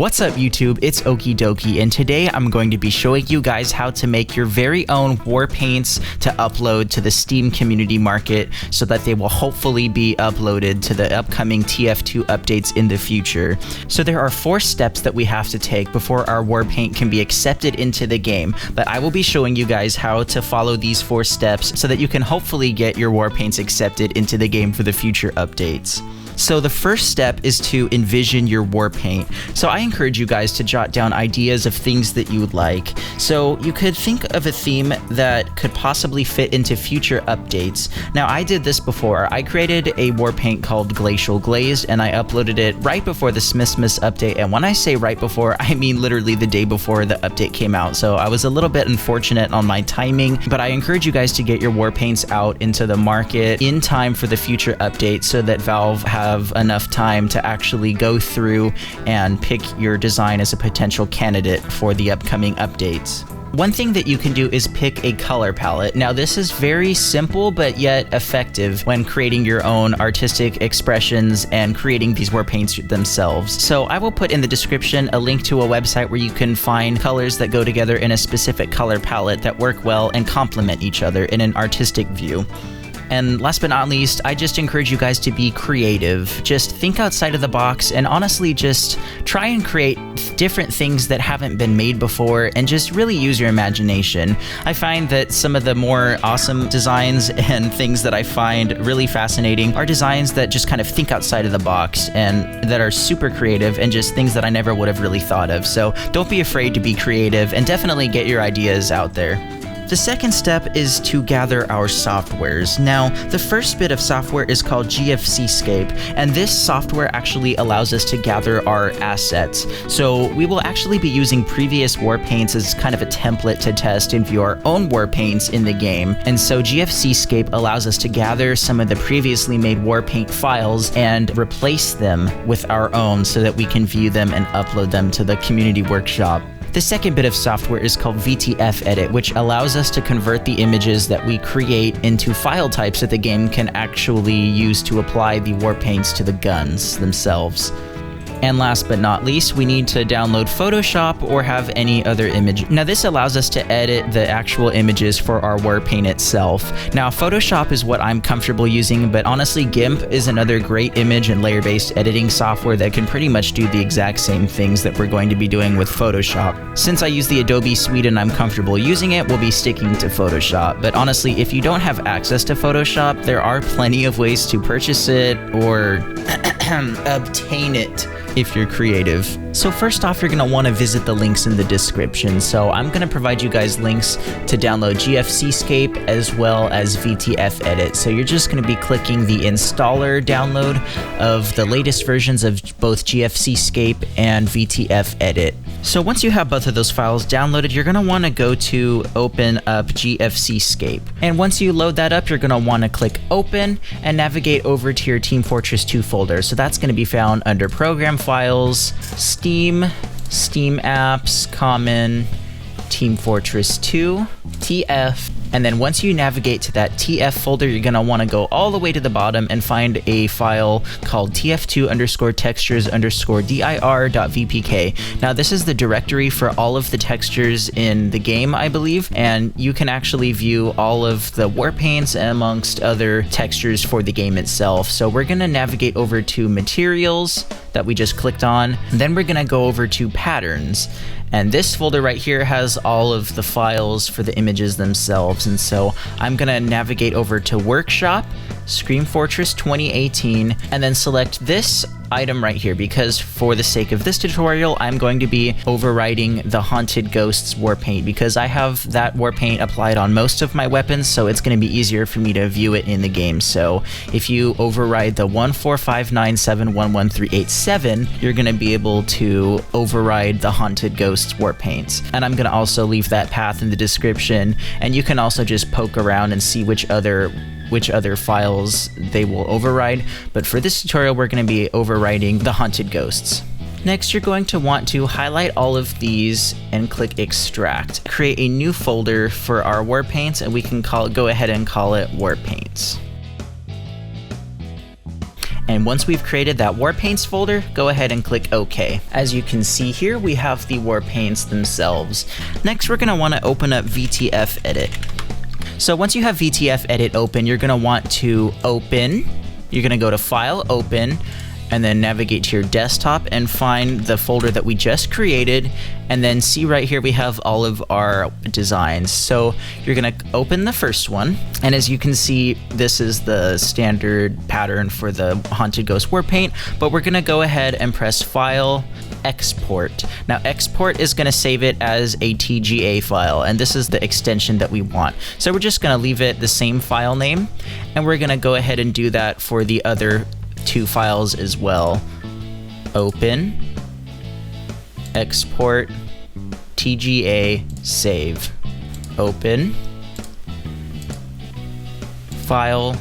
What's up YouTube, it's Okie Dokie, and today I'm going to be showing you guys how to make your very own Warpaints to upload to the Steam community market so that they will hopefully be uploaded to the upcoming TF2 updates in the future. So there are 4 steps that we have to take before our Warpaint can be accepted into the game, but I will be showing you guys how to follow these 4 steps so that you can hopefully get your Warpaints accepted into the game for the future updates. So the first step is to envision your Warpaint. So I encourage you guys to jot down ideas of things that you would like. So you could think of a theme that could possibly fit into future updates. Now I did this before. I created a Warpaint called Glacial Glazed and I uploaded it right before the Smithmas update. And when I say right before, I mean literally the day before the update came out. So I was a little bit unfortunate on my timing, but I encourage you guys to get your Warpaints out into the market in time for the future update so that Valve have enough time to actually go through and pick your design as a potential candidate for the upcoming updates. One thing that you can do is pick a color palette. Now this is very simple but yet effective when creating your own artistic expressions and creating these Warpaints themselves. So I will put in the description a link to a website where you can find colors that go together in a specific color palette that work well and complement each other in an artistic view. And last but not least, I just encourage you guys to be creative. Just think outside of the box and honestly just try and create different things that haven't been made before and just really use your imagination. I find that some of the more awesome designs and things that I find really fascinating are designs that just kind of think outside of the box and that are super creative and just things that I never would have really thought of. So don't be afraid to be creative and definitely get your ideas out there. The second step is to gather our softwares. Now, the first bit of software is called GFCscape, and this software actually allows us to gather our assets. So we will actually be using previous Warpaints as kind of a template to test and view our own Warpaints in the game. And so GFCscape allows us to gather some of the previously made Warpaint files and replace them with our own so that we can view them and upload them to the community workshop. The second bit of software is called VTF Edit, which allows us to convert the images that we create into file types that the game can actually use to apply the Warpaints to the guns themselves. And last but not least, we need to download Photoshop or have any other image. Now this allows us to edit the actual images for our Warpaint itself. Now Photoshop is what I'm comfortable using, but honestly GIMP is another great image and layer-based editing software that can pretty much do the exact same things that we're going to be doing with Photoshop. Since I use the Adobe suite and I'm comfortable using it, we'll be sticking to Photoshop. But honestly, if you don't have access to Photoshop, there are plenty of ways to purchase it or obtain it if you're creative. So first off, you're going to want to visit the links in the description. So I'm going to provide you guys links to download GFCscape as well as VTF Edit. So you're just going to be clicking the installer download of the latest versions of both GFCscape and VTF Edit. So once you have both of those files downloaded, you're going to want to go to open up GFCscape. And once you load that up, you're going to want to click open and navigate over to your Team Fortress 2 folder. So that's going to be found under Program Files, Steam, Steam Apps, Common, Team Fortress 2, TF, and then once you navigate to that TF folder, you're going to want to go all the way to the bottom and find a file called tf2_textures_dir.vpk. Now this is the directory for all of the textures in the game, I believe, and you can actually view all of the Warpaints amongst other textures for the game itself. So we're going to navigate over to Materials that we just clicked on, and then we're going to go over to Patterns. And this folder right here has all of the files for the images themselves. And so I'm gonna navigate over to Workshop, Scream Fortress 2018, and then select this item right here because for the sake of this tutorial, I'm going to be overriding the Haunted Ghosts Warpaint because I have that Warpaint applied on most of my weapons, so it's going to be easier for me to view it in the game. So if you override the 14597113887, you're going to be able to override the Haunted Ghosts Warpaints. And I'm going to also leave that path in the description, and you can also just poke around and see which other files they will override, but for this tutorial we're going to be overriding the Haunted Ghosts. Next, you're going to want to highlight all of these and click Extract. Create a new folder for our Warpaints, and we can go ahead and call it Warpaints. And once we've created that Warpaints folder, go ahead and click OK. As you can see here, we have the Warpaints themselves. Next, we're gonna wanna open up VTF Edit. So once you have VTF Edit open, you're gonna want to open, you're gonna go to File, Open, and then navigate to your desktop and find the folder that we just created, and then see right here we have all of our designs. So you're gonna open the first one, and as you can see, this is the standard pattern for the Haunted Ghost Warpaint, but we're gonna go ahead and press File, Export. Now export is gonna save it as a TGA file, and this is the extension that we want. So we're just gonna leave it the same file name, and we're gonna go ahead and do that for the other two files as well. Open, export, TGA, save. Open, file,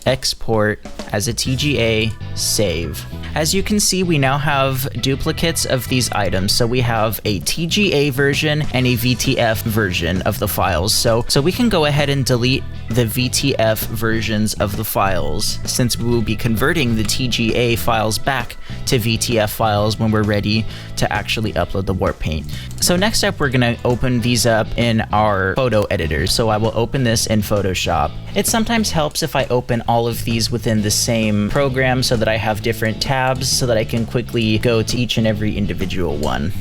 export as a TGA, save. As you can see, we now have duplicates of these items. So we have a TGA version and a VTF version of the files. So we can go ahead and delete the VTF versions of the files, since we will be converting the TGA files back to VTF files when we're ready to actually upload the Warpaint. So next up, we're gonna open these up in our photo editor. So I will open this in Photoshop. It sometimes helps if I open all of these within the same program so that I have different tabs so that I can quickly go to each and every individual one.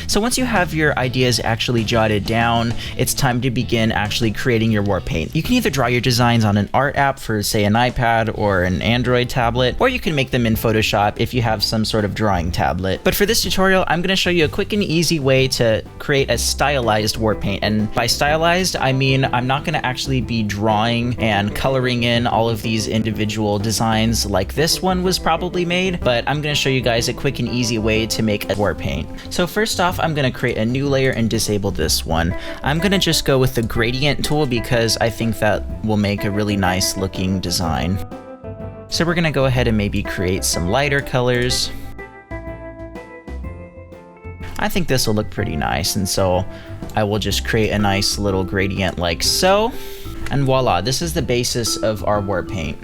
So once you have your ideas actually jotted down, it's time to begin actually creating your Warpaint. You can either draw your designs on an art app for, say, an iPad or an Android tablet, or you can make them in Photoshop if you have some sort of drawing tablet. But for this tutorial, I'm going to show you a quick and easy way to create a stylized Warpaint. And by stylized, I mean I'm not going to actually be drawing and coloring in all of these individual designs like this one was probably made, but I'm going to show you guys a quick and easy way to make a Warpaint. So first off, I'm going to create a new layer and disable this one. I'm going to just go with the gradient tool because I think that will make a really nice looking design. So we're going to go ahead and maybe create some lighter colors. I think this will look pretty nice, and so I will just create a nice little gradient like so. And voila, this is the basis of our Warpaint.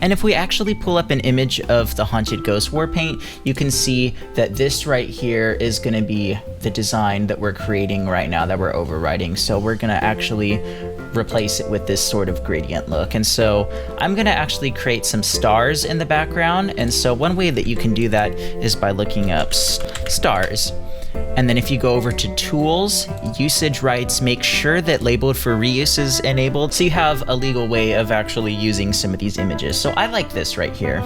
And if we actually pull up an image of the Haunted Ghost Warpaint, you can see that this right here is going to be the design that we're creating right now, that we're overriding. So we're going to actually replace it with this sort of gradient look. And so I'm going to actually create some stars in the background. And so one way that you can do that is by looking up stars. And then if you go over to Tools, Usage Rights, make sure that Labeled for Reuse is enabled so you have a legal way of actually using some of these images. So I like this right here.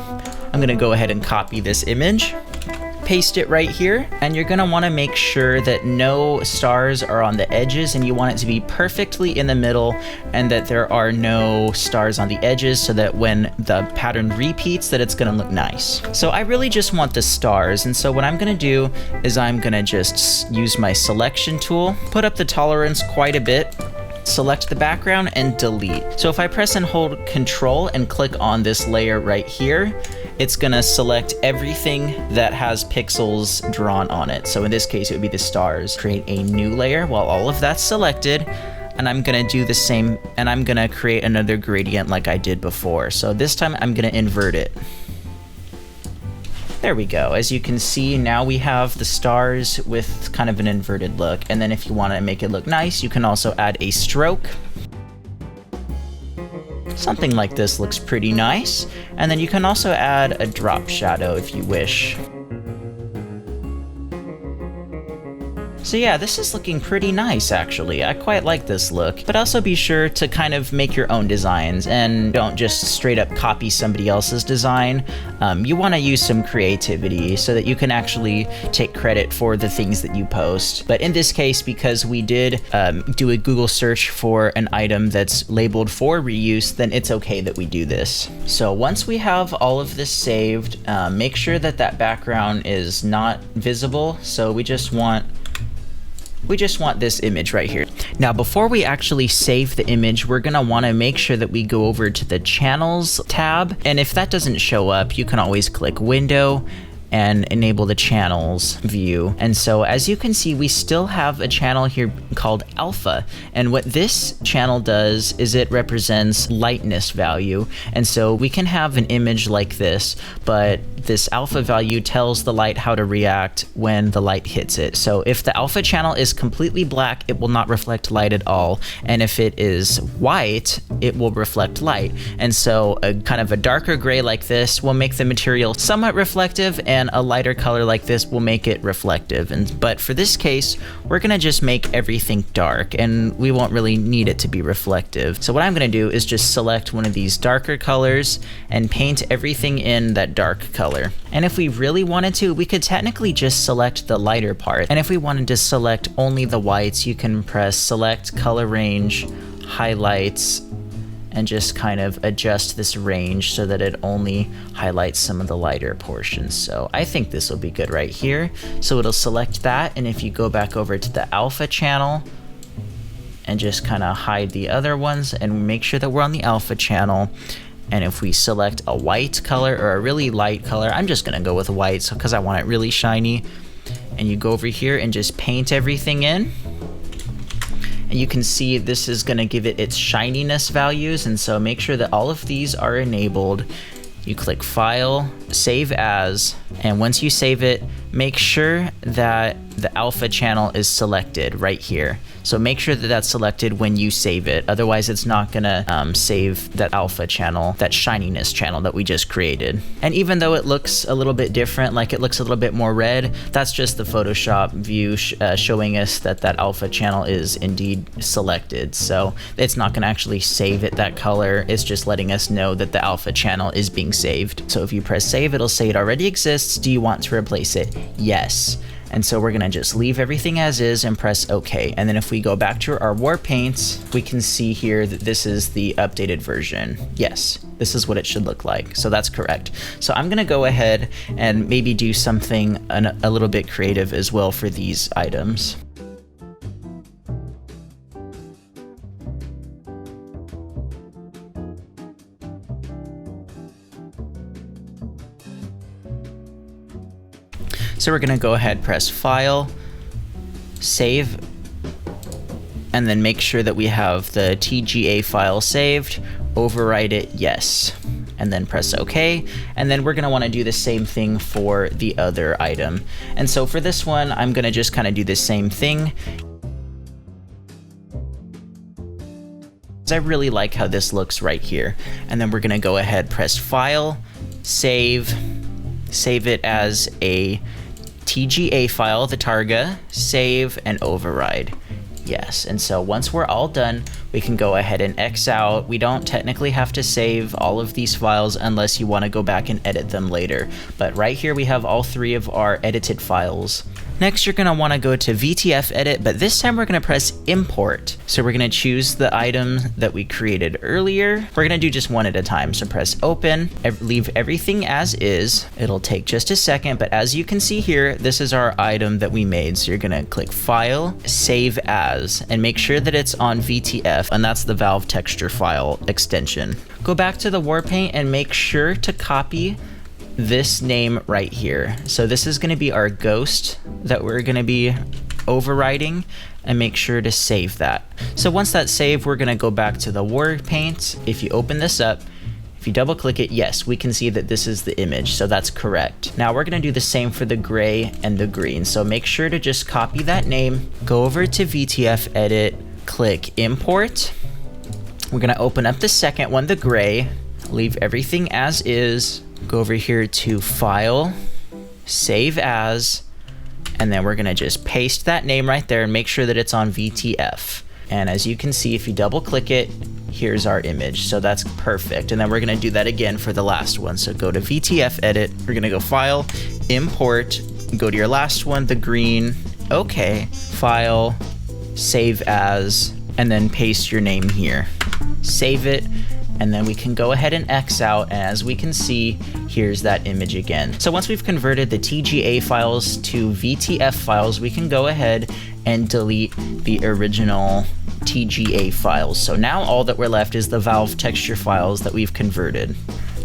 I'm going to go ahead and copy this image, paste it right here, and you're going to want to make sure that no stars are on the edges, and you want it to be perfectly in the middle, and that there are no stars on the edges so that when the pattern repeats that it's going to look nice. So I really just want the stars, and so what I'm going to do is I'm going to just use my selection tool, put up the tolerance quite a bit, select the background, and delete. So if I press and hold Control and click on this layer right here, it's gonna select everything that has pixels drawn on it. So in this case, it would be the stars. Create a new layer while all of that's selected, and I'm gonna do the same, and I'm gonna create another gradient like I did before. So this time I'm gonna invert it. There we go. As you can see, now we have the stars with kind of an inverted look. And then if you want to make it look nice, you can also add a stroke. Something like this looks pretty nice. And then you can also add a drop shadow if you wish. So yeah, this is looking pretty nice actually. I quite like this look, but also be sure to kind of make your own designs and don't just straight up copy somebody else's design. You want to use some creativity so that you can actually take credit for the things that you post. But in this case, because we did do a Google search for an item that's labeled for reuse, then it's okay that we do this. So once we have all of this saved, make sure that that background is not visible. So we just want this image right here. Now, before we actually save the image, we're gonna wanna make sure that we go over to the Channels tab. And if that doesn't show up, you can always click Window, and enable the channels view. And so as you can see, we still have a channel here called alpha. And what this channel does is it represents lightness value. And so we can have an image like this, but this alpha value tells the light how to react when the light hits it. So if the alpha channel is completely black, it will not reflect light at all. And if it is white, it will reflect light. And so a kind of a darker gray like this will make the material somewhat reflective, and a lighter color like this will make it reflective. But for this case, we're gonna just make everything dark, and we won't really need it to be reflective. So what I'm gonna do is just select one of these darker colors and paint everything in that dark color. And if we really wanted to, we could technically just select the lighter part. And if we wanted to select only the whites, you can press select color range, highlights, and just kind of adjust this range so that it only highlights some of the lighter portions. So I think this will be good right here. So it'll select that, and if you go back over to the alpha channel and just kind of hide the other ones and make sure that we're on the alpha channel, and if we select a white color or a really light color, I'm just gonna go with white because I want it really shiny, and you go over here and just paint everything in. And you can see this is going to give it its shininess values, and so make sure that all of these are enabled. You click File, Save As, and once you save it, make sure that the alpha channel is selected right here. So make sure that that's selected when you save it. Otherwise, it's not gonna save that alpha channel, that shininess channel that we just created. And even though it looks a little bit different, like it looks a little bit more red, that's just the Photoshop view showing us that that alpha channel is indeed selected. So it's not gonna actually save it that color. It's just letting us know that the alpha channel is being saved. So if you press save, it'll say it already exists. Do you want to replace it? Yes. And so we're gonna just leave everything as is and press OK. And then if we go back to our Warpaints, we can see here that this is the updated version. Yes, this is what it should look like. So that's correct. So I'm gonna go ahead and maybe do something a little bit creative as well for these items. So we're gonna go ahead, press File, Save, and then make sure that we have the TGA file saved, overwrite it, yes, and then press OK. And then we're gonna wanna do the same thing for the other item. And so for this one, I'm gonna just kinda do the same thing. I really like how this looks right here. And then we're gonna go ahead, press File, Save it as a TGA file, the Targa, save and override. Yes, and so once we're all done, we can go ahead and X out. We don't technically have to save all of these files unless you want to go back and edit them later. But right here we have all three of our edited files. Next, you're going to want to go to VTF edit, but this time we're going to press import. So we're going to choose the item that we created earlier. We're going to do just one at a time. So press open, leave everything as is. It'll take just a second, but as you can see here, this is our item that we made. So you're going to click File, Save As, and make sure that it's on VTF, and that's the Valve texture file extension. Go back to the Warpaint and make sure to copy this name right here. So this is going to be our ghost that we're going to be overriding, and make sure to save that. So once that's saved, we're going to go back to the Warpaint. If you open this up, if you double click it, yes, we can see that this is the image, so that's correct. Now we're going to do the same for the gray and the green. So make sure to just copy that name, go over to VTF edit, click import. We're going to open up the second one, the gray, leave everything as is. Go over here to File, Save As, and then we're gonna just paste that name right there and make sure that it's on VTF. And as you can see, if you double click it, here's our image. So that's perfect. And then we're gonna do that again for the last one. So go to VTF edit, we're gonna go File, Import, go to your last one, the green, okay, File, Save As, and then paste your name here. Save it, and then we can go ahead and X out, and as we can see, here's that image again. So once we've converted the TGA files to VTF files, we can go ahead and delete the original TGA files. So now all that we're left is the Valve texture files that we've converted.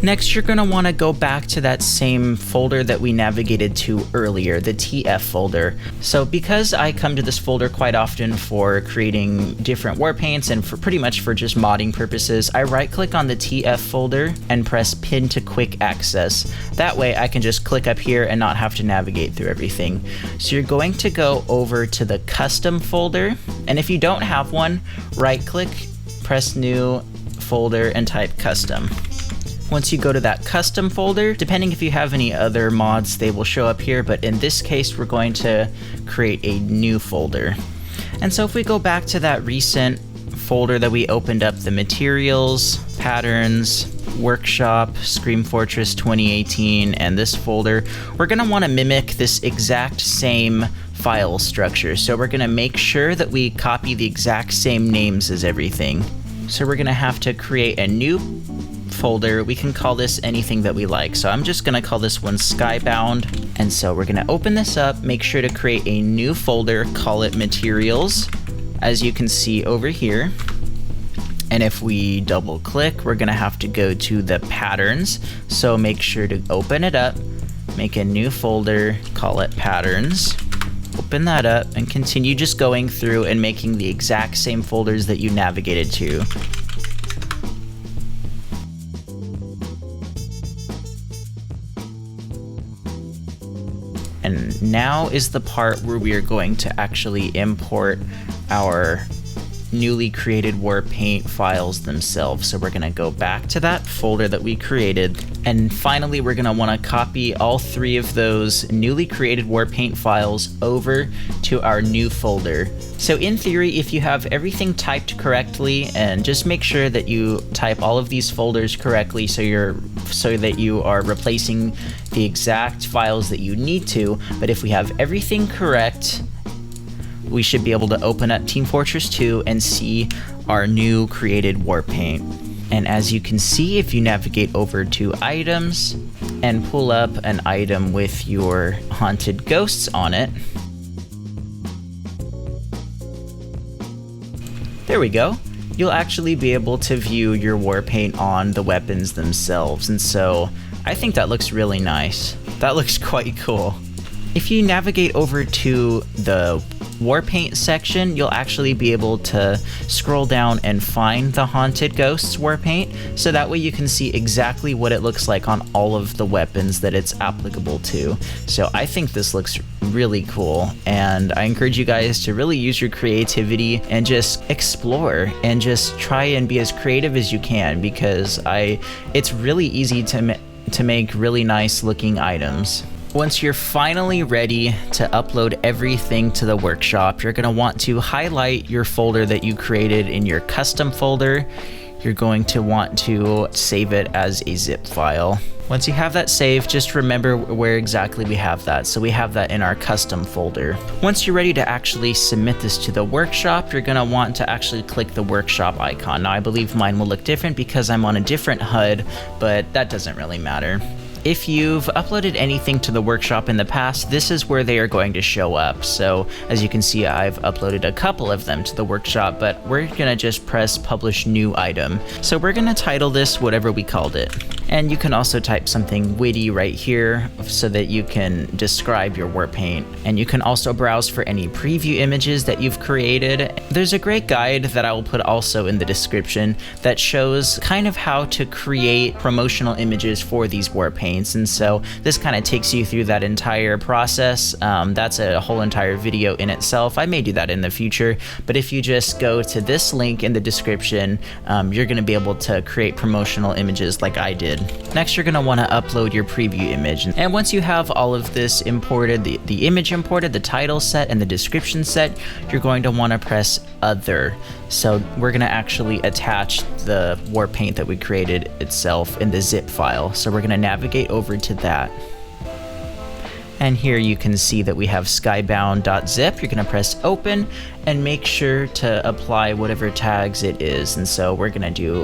Next, you're going to want to go back to that same folder that we navigated to earlier, the TF folder. So because I come to this folder quite often for creating different Warpaints and for pretty much for just modding purposes, I right-click on the TF folder and press Pin to Quick Access. That way I can just click up here and not have to navigate through everything. So you're going to go over to the Custom folder, and if you don't have one, right-click, press New Folder, and type Custom. Once you go to that custom folder, depending if you have any other mods, they will show up here, but in this case, we're going to create a new folder. And so if we go back to that recent folder that we opened up, the materials, patterns, workshop, Scream Fortress 2018, and this folder, we're gonna wanna mimic this exact same file structure. So we're gonna make sure that we copy the exact same names as everything. So we're gonna have to create a new folder. We can call this anything that we like. So I'm just gonna call this one Skybound. And so we're gonna open this up, make sure to create a new folder, call it Materials, as you can see over here. And if we double click, we're gonna have to go to the Patterns. So make sure to open it up, make a new folder, call it Patterns. Open that up and continue just going through and making the exact same folders that you navigated to. And now is the part where we are going to actually import our newly created Warpaint files themselves. So we're going to go back to that folder that we created. And finally, we're going to want to copy all three of those newly created Warpaint files over to our new folder. So in theory, if you have everything typed correctly, and just make sure that you type all of these folders correctly so that you are replacing the exact files that you need to. But if we have everything correct, we should be able to open up Team Fortress 2 and see our new created Warpaint. And as you can see, if you navigate over to items and pull up an item with your haunted ghosts on it, there we go. You'll actually be able to view your Warpaint on the weapons themselves. And so I think that looks really nice. That looks quite cool. If you navigate over to the Warpaint section, you'll actually be able to scroll down and find the Haunted Ghosts Warpaint, so that way you can see exactly what it looks like on all of the weapons that it's applicable to. So I think this looks really cool, and I encourage you guys to really use your creativity and just explore and just try and be as creative as you can, because it's really easy to make really nice looking items. Once you're finally ready to upload everything to the workshop, you're going to want to highlight your folder that you created in your custom folder. You're going to want to save it as a zip file. Once you have that saved, just remember where exactly we have that. So we have that in our custom folder. Once you're ready to actually submit this to the workshop, you're going to want to actually click the workshop icon. Now I believe mine will look different because I'm on a different HUD, but that doesn't really matter. If you've uploaded anything to the workshop in the past, this is where they are going to show up. So as you can see, I've uploaded a couple of them to the workshop, but we're gonna just press publish new item. So we're gonna title this whatever we called it. And you can also type something witty right here so that you can describe your Warpaint. And you can also browse for any preview images that you've created. There's a great guide that I will put also in the description that shows kind of how to create promotional images for these Warpaints. And so this kind of takes you through that entire process. That's a whole entire video in itself. I may do that in the future, but if you just go to this link in the description, you're going to be able to create promotional images like I did. Next, you're going to want to upload your preview image. And once you have all of this imported, the image imported, the title set, and the description set, you're going to want to press Other. So we're going to actually attach the Warpaint that we created itself in the zip file. So we're going to navigate over to that. And here you can see that we have skybound.zip. You're going to press open and make sure to apply whatever tags it is. And so we're going to do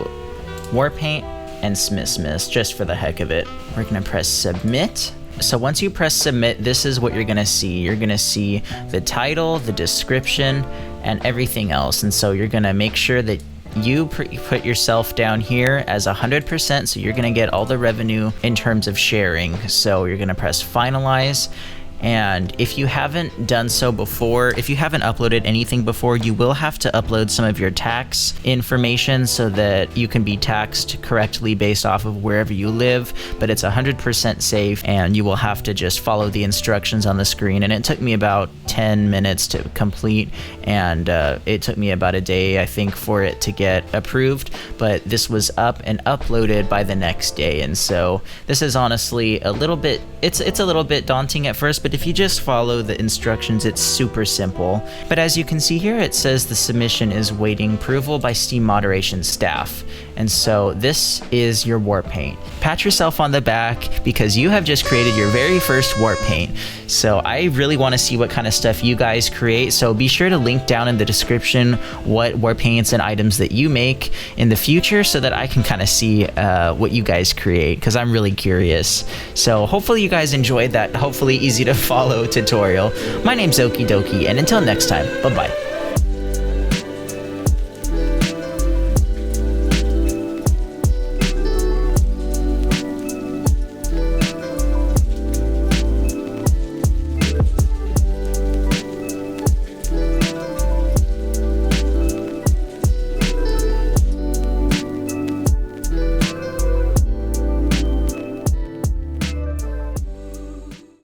Warpaint and Smithsmith just for the heck of it. We're going to press submit. So once you press submit, this is what you're going to see. You're going to see the title, the description, and everything else. And so you're going to make sure that you put yourself down here as 100%, so you're gonna get all the revenue in terms of sharing. So you're gonna press finalize. And if you haven't done so before, if you haven't uploaded anything before, you will have to upload some of your tax information so that you can be taxed correctly based off of wherever you live, but it's 100% safe, and you will have to just follow the instructions on the screen. And it took me about 10 minutes to complete, and it took me about a day, I think, for it to get approved, but this was up and uploaded by the next day. And so this is honestly a little bit, it's a little bit daunting at first, but if you just follow the instructions, it's super simple. But as you can see here, it says the submission is waiting approval by Steam moderation staff. And so this is your Warpaint. Pat yourself on the back because you have just created your very first Warpaint. So I really want to see what kind of stuff you guys create. So be sure to link down in the description what Warpaints and items that you make in the future so that I can kind of see what you guys create, because I'm really curious. So hopefully you guys enjoyed that, hopefully easy to follow tutorial. My name's Okie Dokie, and until next time, bye-bye.